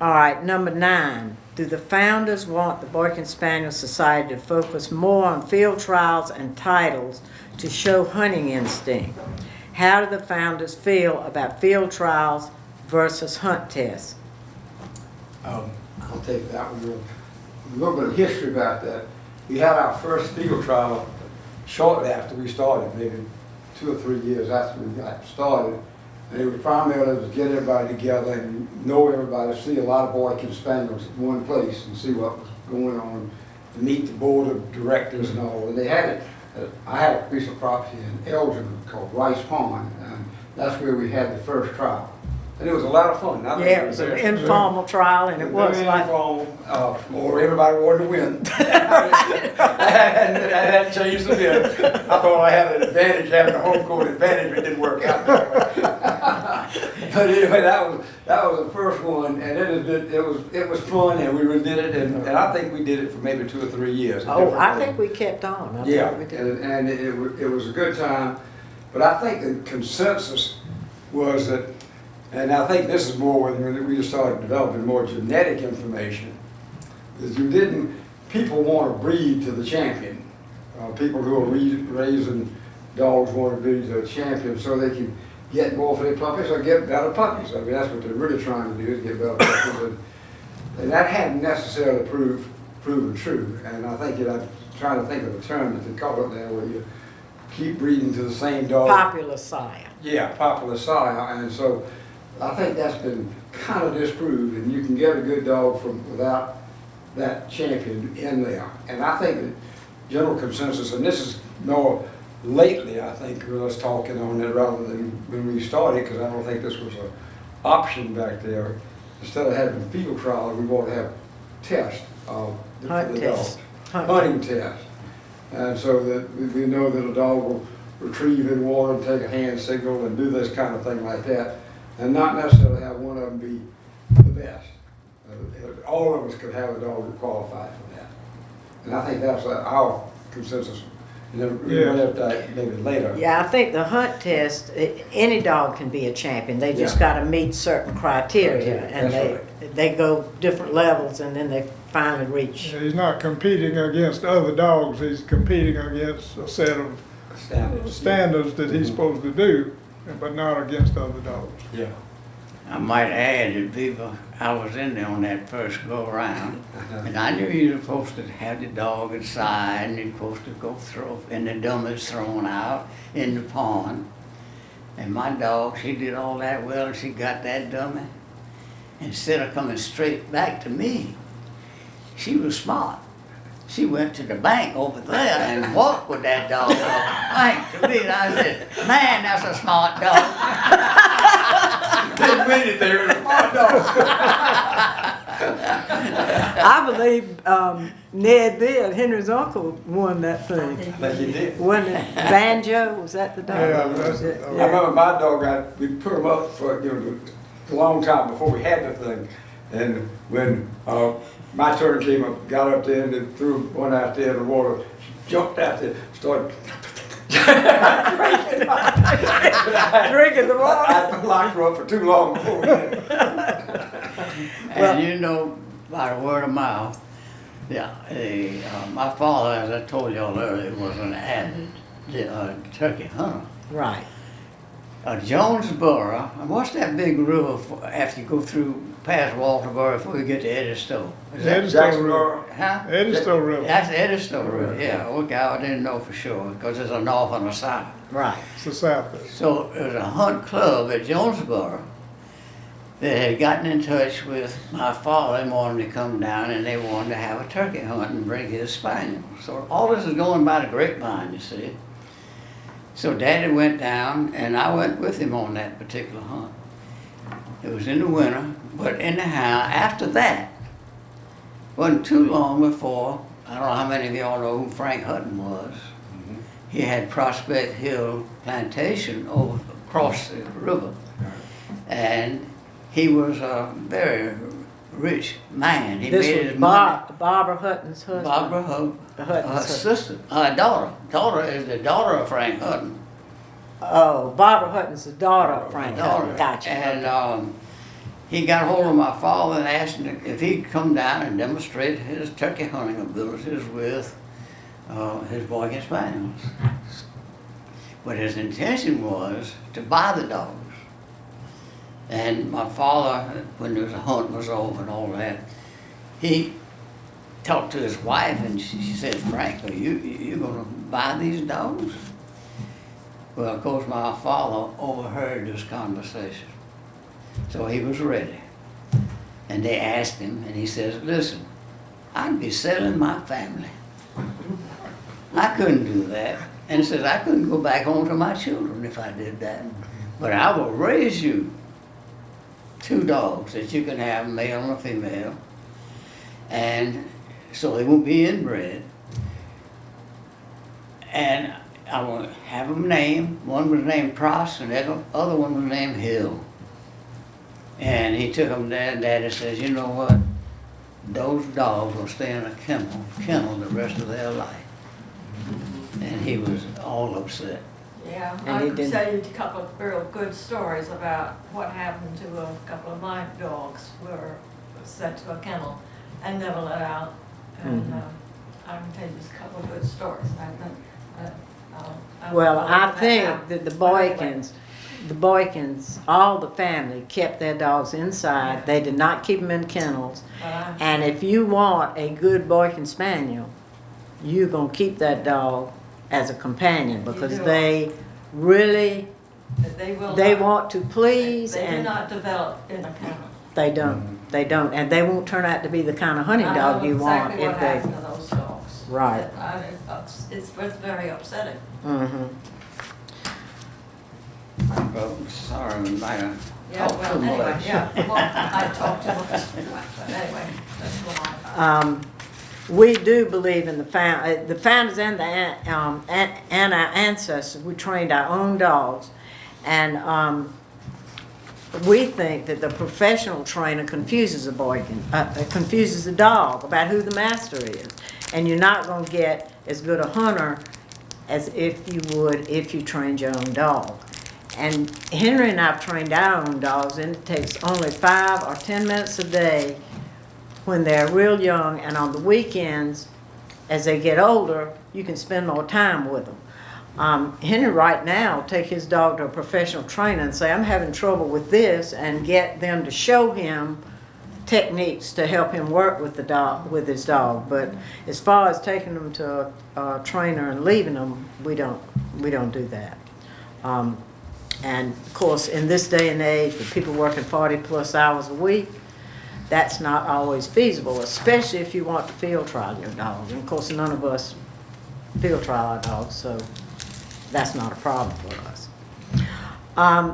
All right, number 9. Do the founders want the Boykin Spaniel Society to focus more on field trials and titles to show hunting instinct? How do the founders feel about field trials versus hunt tests? I'll take that one. A little bit of history about that. We had our first field trial shortly after we started, maybe 2 or 3 years after we got started. And it was primarily to get everybody together and know everybody, see a lot of Boykin Spaniels in one place and see what was going on, to meet the board of directors and all. And they had it, I had a piece of property in Elgin called Rice Pond, and that's where we had the first trial. And it was a lot of fun. Yeah, it was an informal trial, and it was Very like, informal, more everybody wanted to win. I hadn't changed a bit. I thought I had an advantage, having a home court advantage, but it didn't work out that way. But anyway, that was the first one, and it was fun, and we redid it, and I think we did it for maybe 2 or 3 years. oh, I think we kept on. I Yeah, think we did. and it was a good time, but I think the consensus was that, and I think this is more when we just started developing more genetic information, is people want to breed to the champion. People who are raising dogs want to breed to a champion so they can get more for their puppies or get better puppies. I mean, that's what they're really trying to do, is get better puppies. And that hadn't necessarily proven true. And I think I'm trying to think of a term that they call it now, where you keep breeding to the same dog. Popular sire. Yeah, popular sire, and so I think that's been kind of disproved, and you can get a good dog without that champion in there. And I think the general consensus, and this is more lately, I think, us talking on it rather than when we started, because I don't think this was an option back there. Instead of having field trials, we want to have tests for the dogs. Hunting tests. And so that we know that a dog will retrieve in water and take a hand signal and do this kind of thing like that, and not necessarily have one of them be the best. All of us could have a dog that qualified for that. And I think that's our consensus. And then we went up that maybe later. Yeah, I think the hunt test, any dog can be a champion. They just got to meet certain criteria, and they go different levels, and then they finally reach. He's not competing against other dogs. He's competing against a set of standards that he's supposed to do, but not against other dogs. Yeah. I might add that people, I was in there on that first go around, and I knew you were supposed to have the dog inside, and you're supposed to go throw, and the dummies thrown out in the pond. And my dog, she did all that well, and she got that dummy. Instead of coming straight back to me, she was smart. She went to the bank over there and walked with that dog back to me, and I said, man, that's a smart dog. Didn't mean it there, it was a smart dog. I believe Ned did. Henry's uncle won that thing. I think he did. Wasn't it Banjo? Was that the dog? I remember my dog, we put him up for a long time before we had the thing. And when my turn came up, got up there and threw one out there in the water, she jumped out there, started Drinking the water. I locked her up for too long before we did. And you know, by the word of mouth, my father, as I told y'all earlier, was an avid turkey hunter. Right. Jonesboro, and what's that big river after you go through past Walterboro before you get to Edisto? Is that Edisto River. Huh? Edisto River. That's Edisto River, yeah. Okay, I didn't know for sure, because there's a north and a south. Right. It's the southeast. So there was a hunt club at Jonesboro that had gotten in touch with my father and wanted to come down, and they wanted to have a turkey hunt and bring his spaniel. So all this is going by the grapevine, you see. So Daddy went down, and I went with him on that particular hunt. It was in the winter, but anyhow, after that, wasn't too long before, I don't know how many of y'all know who Frank Hutton was. He had Prospect Hill Plantation over across the river, and he was a very rich man. He This made was his money. Barbara Hutton's husband. Barbara Hutton's sister, daughter. Daughter is the daughter of Frank Hutton. Oh, Barbara Hutton's the daughter of Frank Hutton. Gotcha. And he got hold of my father and asked him if he'd come down and demonstrate his turkey hunting abilities with his Boykin Spaniels. But his intention was to buy the dogs. And my father, when the hunt was over and all that, he talked to his wife and she said, Frank, are you gonna buy these dogs? Well, of course, my father overheard this conversation. So he was ready. And they asked him, and he says, listen, I'd be selling my family. I couldn't do that. And he says, I couldn't go back home to my children if I did that. But I will raise you 2 dogs that you can have, a male and a female. And so they won't be inbred. And I will have them named. One was named Pross, and the other one was named Hill. And he took them there, and Daddy says, you know what? Those dogs will stay in a kennel the rest of their life. And he was all upset. Yeah, And I he could didn't- tell you a couple of real good stories about what happened to a couple of my dogs who were sent to a kennel and never let out. And I can tell you just a couple of good stories. Well, I I'll- think that the Boykins, all the family kept their dogs inside. They did not keep them in kennels. And if you want a good Boykin Spaniel, you're gonna keep that dog as a companion because do. they really, They will they not- want to please They do and not develop in a kennel. they don't, and they won't turn out to be the kind of hunting I dog know you want exactly what if they. happened to those dogs. Right. It's very upsetting. Mm-hmm. Well, sorry, I might have Yeah, talked well, too anyway, much. yeah, well, I talked too much, but anyway, let's go on. We do believe in the founders and and our ancestors. We trained our own dogs, and we think that the professional trainer confuses a Boykin, confuses the dog about who the master is, and you're not going to get as good a hunter as if you would if you trained your own dog. And Henry and I've trained our own dogs, and it takes only 5 or 10 minutes a day when they're real young, and on the weekends, as they get older, you can spend more time with them. Henry right now will take his dog to a professional trainer and say, I'm having trouble with this, and get them to show him techniques to help him work with the dog, with his dog. But as far as taking them to a trainer and leaving them, we don't do that. And of course, in this day and age, with people working 40+ hours a week, that's not always feasible, especially if you want to field trial your dog. And of course, none of us field trial our dogs, so that's not a problem for us.